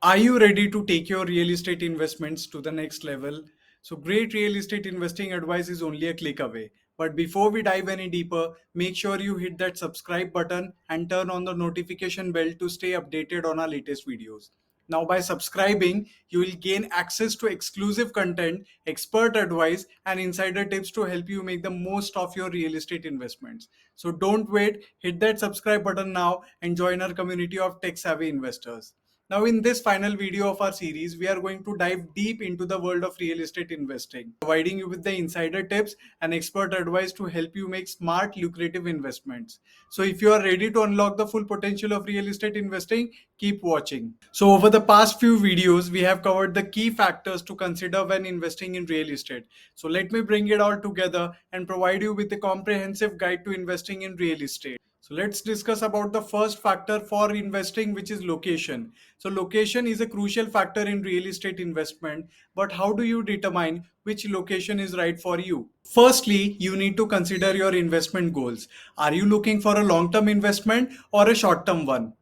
Are you ready to take your real estate investments to the next level? So, great real estate investing advice is only a click away. But before we dive any deeper, make sure you hit that subscribe button and turn on the notification bell to stay updated on our latest videos. Now, by subscribing, you will gain access to exclusive content, expert advice, and insider tips to help you make the most of your real estate investments. So, don't wait, hit that subscribe button now and join our community of tech savvy investors. Now, in this final video of our series, we are going to dive deep into the world of real estate investing, providing you with the insider tips and expert advice to help you make smart, lucrative investments. So, if you are ready to unlock the full potential of real estate investing, keep watching. So, over the past few videos, we have covered the key factors to consider when investing in real estate. So, let me bring it all together and provide you with a comprehensive guide to investing in real estate. So let's discuss about the first factor for investing, which is location. So location is a crucial factor in real estate investment, but how do you determine which location is right for you? Firstly, you need to consider your investment goals. Are you looking for a long-term investment or a short-term one?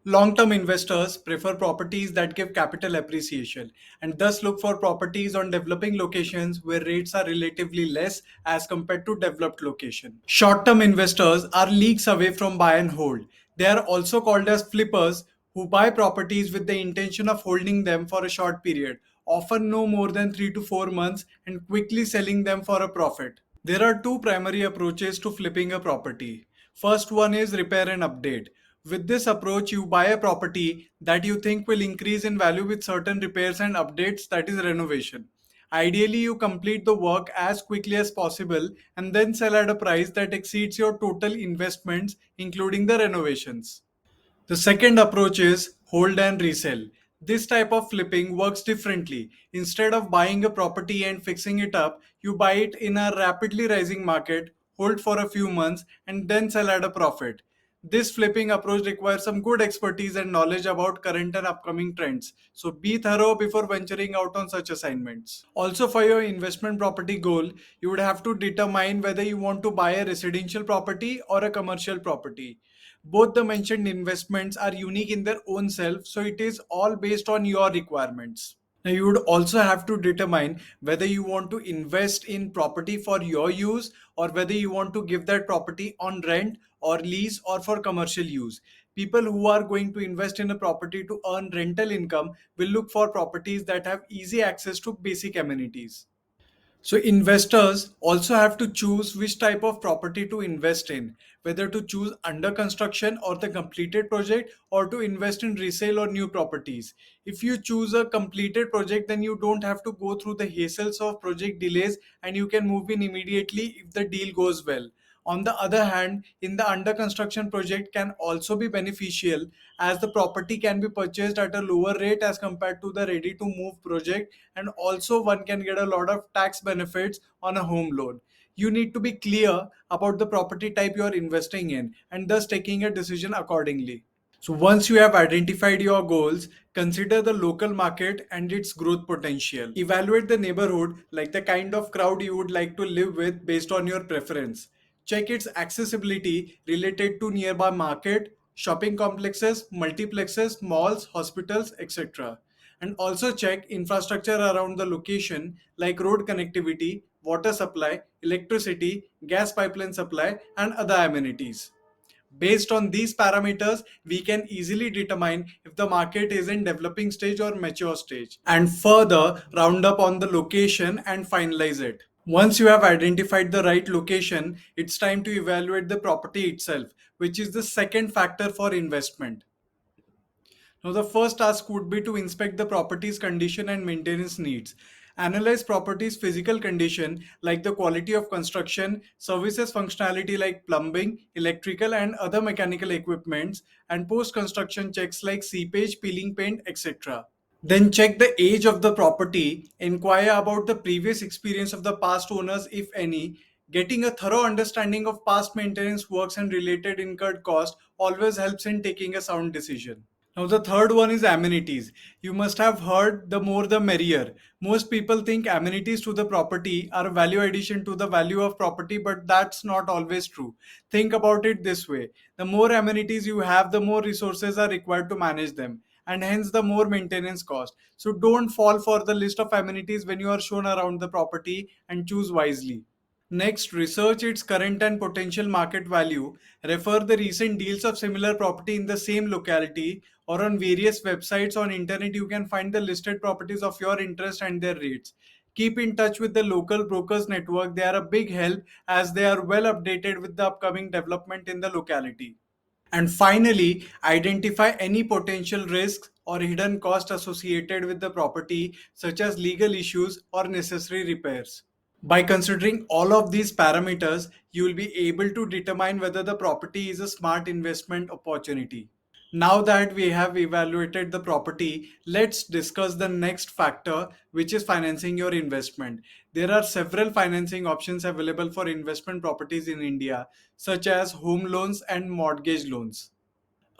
Long-term investors prefer properties that give capital appreciation and thus look for properties on developing locations where rates are relatively less as compared to developed location. Short-term investors are leagues away from buy and hold. They are also called as flippers who buy properties with the intention of holding them for a short period, often no more than 3 to 4 months, and quickly selling them for a profit. There are two primary approaches to flipping a property. First one is repair and update. With this approach, you buy a property that you think will increase in value with certain repairs and updates, that is renovation. Ideally, you complete the work as quickly as possible and then sell at a price that exceeds your total investments, including the renovations. The second approach is hold and resell. This type of flipping works differently. Instead of buying a property and fixing it up, you buy it in a rapidly rising market, hold for a few months, and then sell at a profit. This flipping approach requires some good expertise and knowledge about current and upcoming trends. So be thorough before venturing out on such assignments. Also, for your investment property goal, you would have to determine whether you want to buy a residential property or a commercial property. Both the mentioned investments are unique in their own self, so it is all based on your requirements. Now, you would also have to determine whether you want to invest in property for your use or whether you want to give that property on rent or lease or for commercial use. People who are going to invest in a property to earn rental income will look for properties that have easy access to basic amenities. So investors also have to choose which type of property to invest in, whether to choose under construction or the completed project or to invest in resale or new properties. If you choose a completed project, then you don't have to go through the hassles of project delays and you can move in immediately if the deal goes well. On the other hand, in the under construction project can also be beneficial as the property can be purchased at a lower rate as compared to the ready to move project, and also one can get a lot of tax benefits on a home loan. You need to be clear about the property type you are investing in and thus taking a decision accordingly. So once you have identified your goals, consider the local market and its growth potential. Evaluate the neighborhood, like the kind of crowd you would like to live with based on your preference. Check its accessibility related to nearby market, shopping complexes, multiplexes, malls, hospitals, etc. And also check infrastructure around the location like road connectivity, water supply, electricity, gas pipeline supply, and other amenities. Based on these parameters, we can easily determine if the market is in developing stage or mature stage, and further round up on the location and finalize it. Once you have identified the right location, it's time to evaluate the property itself, which is the second factor for investment. Now, the first task would be to inspect the property's condition and maintenance needs. Analyze property's physical condition like the quality of construction, services functionality like plumbing, electrical and other mechanical equipments, and post-construction checks like seepage, peeling paint, etc. Then check the age of the property, inquire about the previous experience of the past owners if any. Getting a thorough understanding of past maintenance works and related incurred costs always helps in taking a sound decision. Now, the third one is amenities. You must have heard the more the merrier. Most people think amenities to the property are a value addition to the value of property, but that's not always true. Think about it this way: the more amenities you have, the more resources are required to manage them. and hence the more maintenance cost. So don't fall for the list of amenities when you are shown around the property, and choose wisely. Next, research its current and potential market value. Refer the recent deals of similar property in the same locality, or on various websites on internet you can find the listed properties of your interest and their rates. Keep in touch with the local brokers network. They are a big help as they are well updated with the upcoming development in the locality. And finally, identify any potential risks or hidden costs associated with the property, such as legal issues or necessary repairs. By considering all of these parameters, you will be able to determine whether the property is a smart investment opportunity. Now that we have evaluated the property, let's discuss the next factor, which is financing your investment. There are several financing options available for investment properties in India, such as home loans and mortgage loans.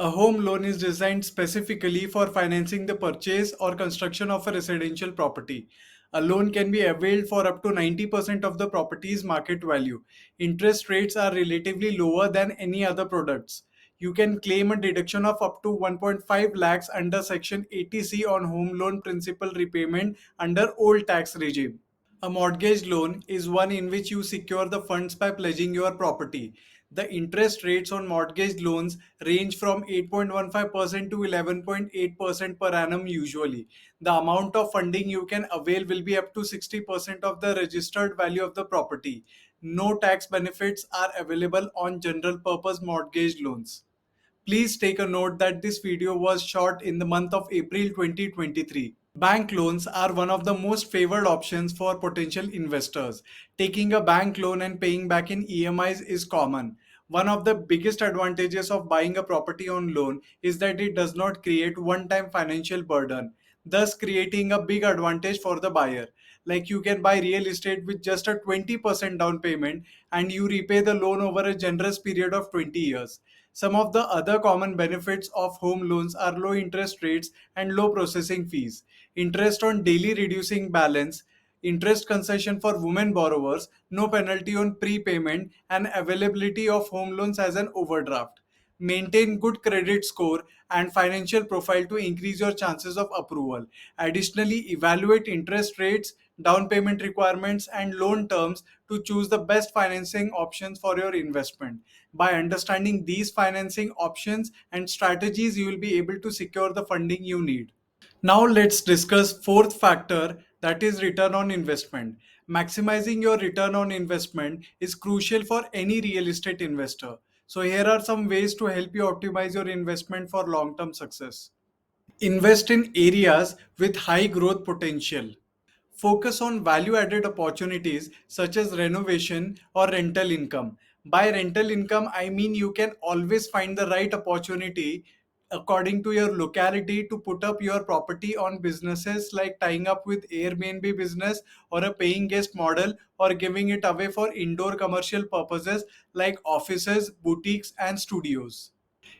A home loan is designed specifically for financing the purchase or construction of a residential property. A loan can be availed for up to 90% of the property's market value. Interest rates are relatively lower than any other products. You can claim a deduction of up to 1.5 lakhs under Section 80C on home loan principal repayment under old tax regime. A mortgage loan is one in which you secure the funds by pledging your property. The interest rates on mortgage loans range from 8.15% to 11.8% per annum usually. The amount of funding you can avail will be up to 60% of the registered value of the property. No tax benefits are available on general purpose mortgage loans. Please take a note that this video was shot in the month of April 2023. Bank loans are one of the most favored options for potential investors. Taking a bank loan and paying back in EMIs is common. One of the biggest advantages of buying a property on loan is that it does not create one-time financial burden, thus creating a big advantage for the buyer. Like, you can buy real estate with just a 20% down payment and you repay the loan over a generous period of 20 years. Some of the other common benefits of home loans are low interest rates and low processing fees, interest on daily reducing balance, interest concession for women borrowers, no penalty on prepayment, and availability of home loans as an overdraft. Maintain good credit score and financial profile to increase your chances of approval. Additionally, evaluate interest rates, down payment requirements, and loan terms to choose the best financing options for your investment. By understanding these financing options and strategies, you will be able to secure the funding you need. Now let's discuss fourth factor, that is return on investment. Maximizing your return on investment is crucial for any real estate investor. So here are some ways to help you optimize your investment for long-term success. Invest in areas with high growth potential. Focus on value added opportunities such as renovation or rental income. By rental income, I mean you can always find the right opportunity according to your locality to put up your property on businesses, like tying up with Airbnb business or a paying guest model, or giving it away for indoor commercial purposes like offices, boutiques, and studios.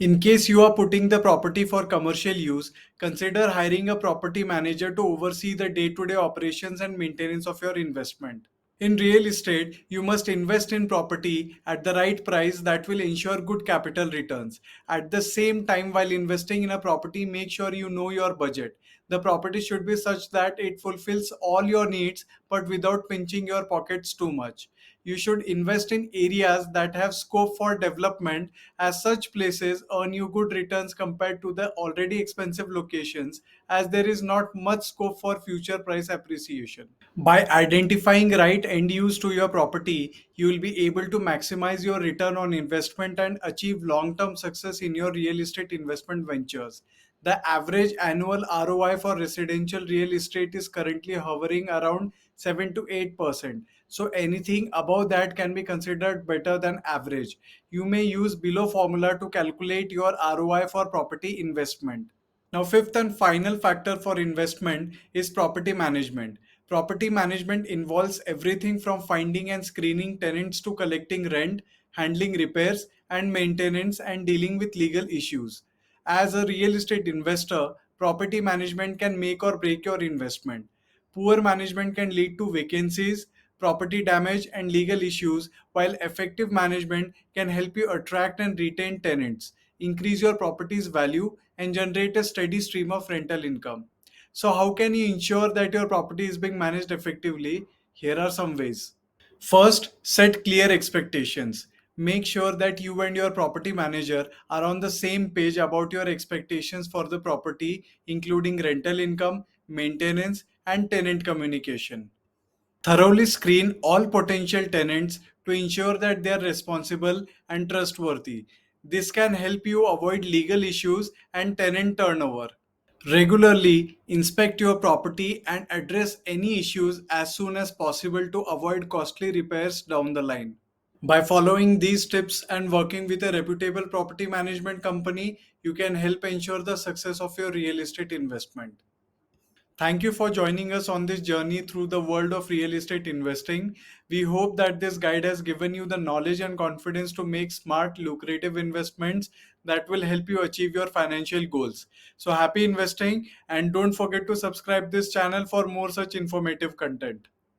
In case you are putting the property for commercial use, consider hiring a property manager to oversee the day-to-day operations and maintenance of your investment. In real estate, you must invest in property at the right price that will ensure good capital returns. At the same time, while investing in a property, make sure you know your budget. The property should be such that it fulfills all your needs but without pinching your pockets too much. You should invest in areas that have scope for development, as such places earn you good returns compared to the already expensive locations, as there is not much scope for future price appreciation. By identifying right end use to your property, you will be able to maximize your return on investment and achieve long-term success in your real estate investment ventures. The average annual ROI for residential real estate is currently hovering around 7 to 8%. So anything above that can be considered better than average. You may use below formula to calculate your ROI for property investment. Now, fifth and final factor for investment is property management. Property management involves everything from finding and screening tenants to collecting rent, handling repairs and maintenance, and dealing with legal issues. As a real estate investor, property management can make or break your investment. Poor management can lead to vacancies, property damage, and legal issues, while effective management can help you attract and retain tenants, increase your property's value, and generate a steady stream of rental income. So, how can you ensure that your property is being managed effectively? Here are some ways. First, set clear expectations. Make sure that you and your property manager are on the same page about your expectations for the property, including rental income, maintenance, and tenant communication. Thoroughly screen all potential tenants to ensure that they are responsible and trustworthy. This can help you avoid legal issues and tenant turnover. Regularly inspect your property and address any issues as soon as possible to avoid costly repairs down the line. By following these tips and working with a reputable property management company, you can help ensure the success of your real estate investment. Thank you for joining us on this journey through the world of real estate investing. We hope that this guide has given you the knowledge and confidence to make smart, lucrative investments that will help you achieve your financial goals. So happy investing, and don't forget to subscribe this channel for more such informative content.